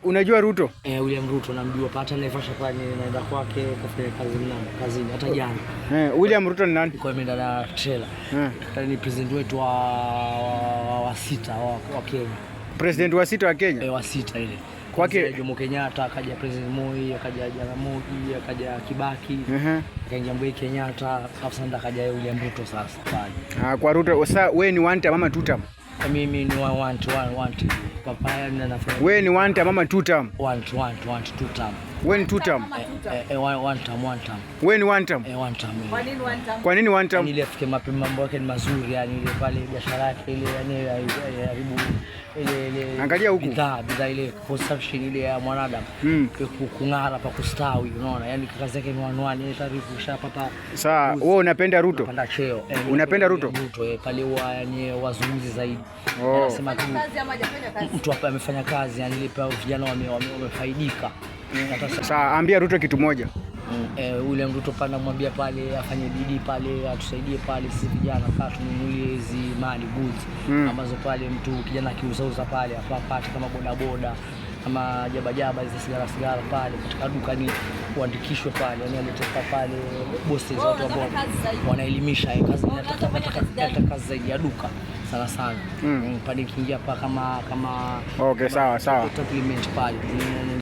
Unajua Ruto? William Ruto namjua, hata Naivasha pale naenda kwake kufanya kazini hata jana. William Ruto ni nani? Kwa mimi na trailer. Ni president wetu wa sita wa Kenya. President wa sita wa Kenya? Wa sita ile. Kwake Jomo Kenyatta, akaja President Moi, akaja Jaramogi, akaja Kibaki, akaja Mzee Kenyatta, sasa akaja William Ruto sasa pale. Kwa Ruto sasa wewe ni one term ama two term? Mimi ni one term. Papaya ninafanya. Wewe ni one term ama two term? One two term. Wewe ni two term? One term. Wewe ni one term? One term. Kwa nini one term? Kwa nini one term? Ile afike mapema, mambo yake ni mazuri, yani ile pale biashara yake ile, yani haribu ile angalia huku bidhaa ile consumption ile ya mwanadamu kung'ara pa kustawi, unaona, yani kazi yake ni wanwani, ile taarifa ushapata. Sawa, wewe unapenda Ruto? Unapenda cheo. Unapenda Ruto? Ruto pale huwa yani wazungumzi zaidi. Anasema tu mtu hapa amefanya kazi, yani ile pia vijana wamefaidika. Sasa ambia Ruto kitu moja. William Ruto pana mwambia pale afanye bidii pale, atusaidie pale sisi vijana, kaa tununulie hizi mali goods ambazo pale mtu kijana akiuza pale apate kama bodaboda kama jabajaba hizo sigara pale katika duka, ni kuandikishwe pale, yani alitoka pale bosses watu ambao wanaelimisha kazi. Nataka kazi zaidi ya duka sana pale, kiingia pa kama okay, sawa supplement pale.